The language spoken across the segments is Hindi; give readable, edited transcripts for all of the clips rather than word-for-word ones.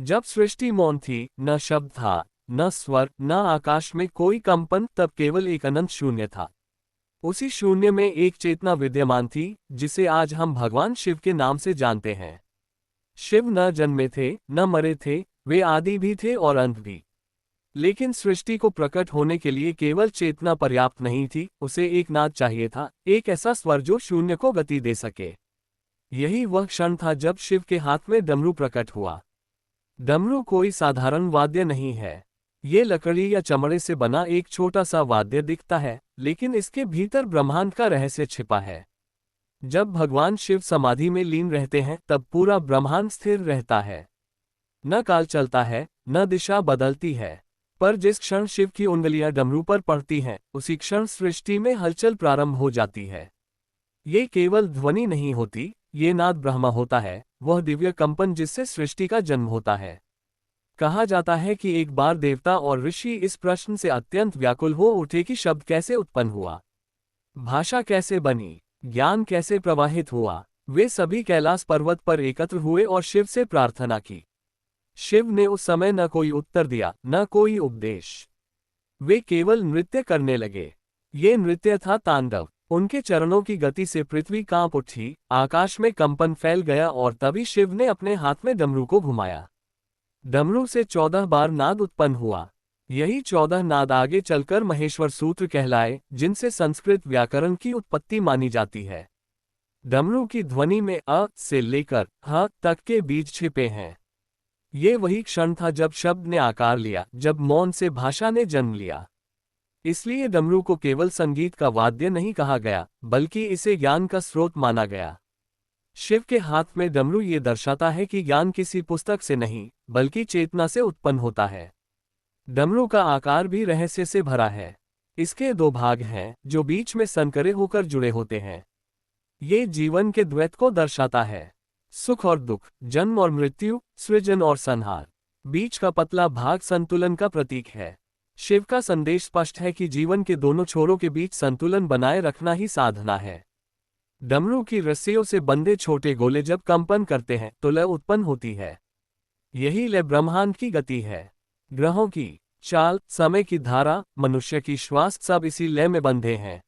जब सृष्टि मौन थी, न शब्द था, न स्वर, न आकाश में कोई कंपन, तब केवल एक अनंत शून्य था। उसी शून्य में एक चेतना विद्यमान थी, जिसे आज हम भगवान शिव के नाम से जानते हैं। शिव न जन्मे थे, न मरे थे, वे आदि भी थे और अंत भी। लेकिन सृष्टि को प्रकट होने के लिए केवल चेतना पर्याप्त नहीं थी, उसे एक नाद चाहिए था, एक ऐसा स्वर जो शून्य को गति दे सके। यही वह क्षण था जब शिव के हाथ में डमरू प्रकट हुआ। डमरू कोई साधारण वाद्य नहीं है। ये लकड़ी या चमड़े से बना एक छोटा सा वाद्य दिखता है, लेकिन इसके भीतर ब्रह्मांड का रहस्य छिपा है। जब भगवान शिव समाधि में लीन रहते हैं, तब पूरा ब्रह्मांड स्थिर रहता है। न काल चलता है, न दिशा बदलती है। पर जिस क्षण शिव की उंगलियां डमरू पर पड़ती हैं, उसी क्षण सृष्टि में हलचल प्रारंभ हो जाती है। ये केवल ध्वनि नहीं होती, ये नाद ब्रह्मा होता है, वह दिव्य कंपन जिससे सृष्टि का जन्म होता है। कहा जाता है कि एक बार देवता और ऋषि इस प्रश्न से अत्यंत व्याकुल हो उठे कि शब्द कैसे उत्पन्न हुआ, भाषा कैसे बनी, ज्ञान कैसे प्रवाहित हुआ। वे सभी कैलाश पर्वत पर एकत्र हुए और शिव से प्रार्थना की। शिव ने उस समय न कोई उत्तर दिया, न कोई उपदेश। वे केवल नृत्य करने लगे। ये नृत्य था तांडव। उनके चरणों की गति से पृथ्वी कांप उठी, आकाश में कंपन फैल गया और तभी शिव ने अपने हाथ में डमरू को घुमाया। डमरू से 14 बार नाद उत्पन्न हुआ। यही 14 नाद आगे चलकर महेश्वर सूत्र कहलाए, जिनसे संस्कृत व्याकरण की उत्पत्ति मानी जाती है। डमरू की ध्वनि में अ से लेकर ह तक के बीज छिपे हैं। ये वही क्षण था जब शब्द ने आकार लिया, जब मौन से भाषा ने जन्म लिया। इसलिए डमरू को केवल संगीत का वाद्य नहीं कहा गया, बल्कि इसे ज्ञान का स्रोत माना गया। शिव के हाथ में डमरू ये दर्शाता है कि ज्ञान किसी पुस्तक से नहीं, बल्कि चेतना से उत्पन्न होता है। डमरू का आकार भी रहस्य से भरा है। इसके 2 भाग हैं, जो बीच में संकरे होकर जुड़े होते हैं। ये जीवन के द्वैत को दर्शाता है, सुख और दुख, जन्म और मृत्यु, सृजन और संहार। बीच का पतला भाग संतुलन का प्रतीक है। शिव का संदेश स्पष्ट है कि जीवन के दोनों छोरों के बीच संतुलन बनाए रखना ही साधना है। डमरू की रस्सियों से बंधे छोटे गोले जब कंपन करते हैं, तो लय उत्पन्न होती है। यही लय ब्रह्मांड की गति है। ग्रहों की चाल, समय की धारा, मनुष्य की श्वास, सब इसी लय में बंधे हैं।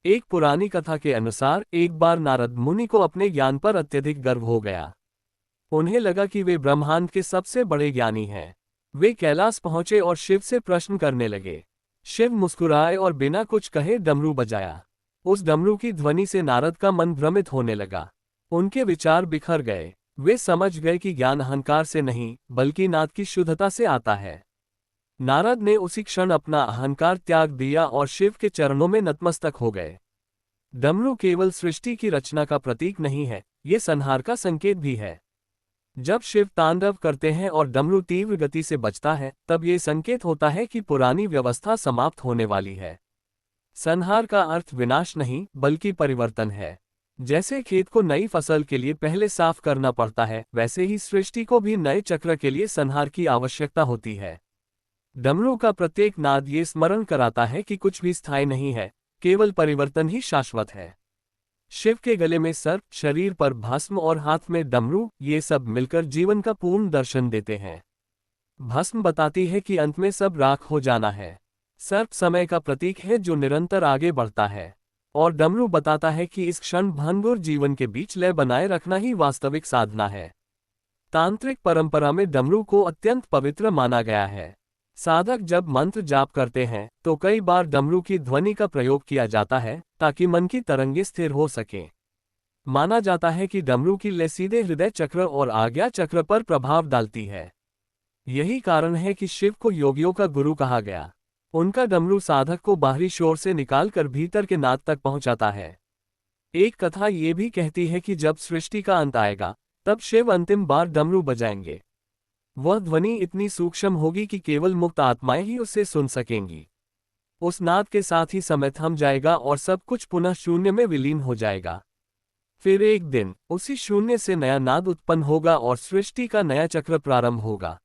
एक पुरानी कथा के अनुसार एक बार नारद मुनि को अपने ज्ञान पर अत्यधिक गर्व हो गया। उन्हें लगा कि वे ब्रह्मांड के सबसे बड़े ज्ञानी हैं। वे कैलाश पहुंचे और शिव से प्रश्न करने लगे। शिव मुस्कुराए और बिना कुछ कहे डमरू बजाया। उस डमरू की ध्वनि से नारद का मन भ्रमित होने लगा। उनके विचार बिखर गए। वे समझ गए कि ज्ञान अहंकार से नहीं, बल्कि नाद की शुद्धता से आता है। नारद ने उसी क्षण अपना अहंकार त्याग दिया और शिव के चरणों में नतमस्तक हो गए। डमरू केवल सृष्टि की रचना का प्रतीक नहीं है, ये संहार का संकेत भी है। जब शिव तांडव करते हैं और डमरू तीव्र गति से बजता है, तब ये संकेत होता है कि पुरानी व्यवस्था समाप्त होने वाली है। संहार का अर्थ विनाश नहीं, बल्कि परिवर्तन है। जैसे खेत को नई फसल के लिए पहले साफ करना पड़ता है, वैसे ही सृष्टि को भी नए चक्र के लिए संहार की आवश्यकता होती है। डमरू का प्रत्येक नाद ये स्मरण कराता है कि कुछ भी स्थायी नहीं है, केवल परिवर्तन ही शाश्वत है। शिव के गले में सर्प, शरीर पर भस्म और हाथ में डमरू, ये सब मिलकर जीवन का पूर्ण दर्शन देते हैं। भस्म बताती है कि अंत में सब राख हो जाना है। सर्प समय का प्रतीक है जो निरंतर आगे बढ़ता है। और डमरू बताता है कि इस क्षण भंगुर जीवन के बीच लय बनाए रखना ही वास्तविक साधना है। तांत्रिक परंपरा में डमरू को अत्यंत पवित्र माना गया है। साधक जब मंत्र जाप करते हैं, तो कई बार डमरू की ध्वनि का प्रयोग किया जाता है, ताकि मन की तरंगें स्थिर हो सकें। माना जाता है कि डमरू की लय सीधे हृदय चक्र और आज्ञा चक्र पर प्रभाव डालती है। यही कारण है कि शिव को योगियों का गुरु कहा गया। उनका डमरू साधक को बाहरी शोर से निकालकर भीतर के नाद तक पहुंचाता है। एक कथा ये भी कहती है कि जब सृष्टि का अंत आएगा, तब शिव अंतिम बार डमरू बजाएंगे। वह ध्वनि इतनी सूक्ष्म होगी कि केवल मुक्त आत्माएं ही उसे सुन सकेंगी। उस नाद के साथ ही समय थम जाएगा और सब कुछ पुनः शून्य में विलीन हो जाएगा। फिर एक दिन उसी शून्य से नया नाद उत्पन्न होगा और सृष्टि का नया चक्र प्रारंभ होगा।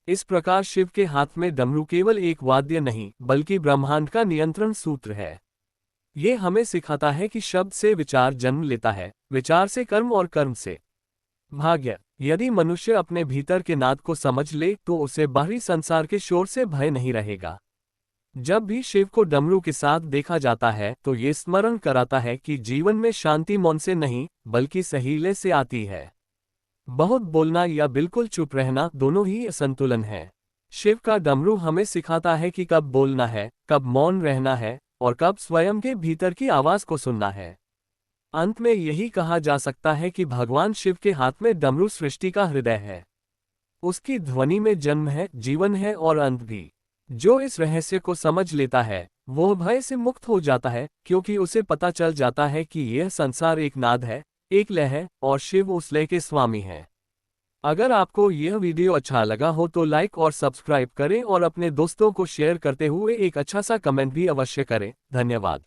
इस प्रकार शिव के हाथ में डमरू केवल एक वाद्य नहीं, बल्कि ब्रह्मांड का नियंत्रण सूत्र है। ये हमें सिखाता है कि शब्द से विचार जन्म लेता है, विचार से कर्म और कर्म से भाग्य। यदि मनुष्य अपने भीतर के नाद को समझ ले तो उसे बाहरी संसार के शोर से भय नहीं रहेगा। जब भी शिव को डमरू के साथ देखा जाता है तो ये स्मरण कराता है कि जीवन में शांति मौन से नहीं बल्कि सहीले से आती है। बहुत बोलना या बिल्कुल चुप रहना दोनों ही असंतुलन है। शिव का डमरू हमें सिखाता है कि कब बोलना है, कब मौन रहना है और कब स्वयं के भीतर की आवाज को सुनना है। अंत में यही कहा जा सकता है कि भगवान शिव के हाथ में डमरू सृष्टि का हृदय है। उसकी ध्वनि में जन्म है, जीवन है और अंत भी। जो इस रहस्य को समझ लेता है वो भय से मुक्त हो जाता है, क्योंकि उसे पता चल जाता है कि यह संसार एक नाद है, एक लय है और शिव उस लय के स्वामी हैं। अगर आपको यह वीडियो अच्छा लगा हो तो लाइक और सब्सक्राइब करें और अपने दोस्तों को शेयर करते हुए एक अच्छा सा कमेंट भी अवश्य करें। धन्यवाद।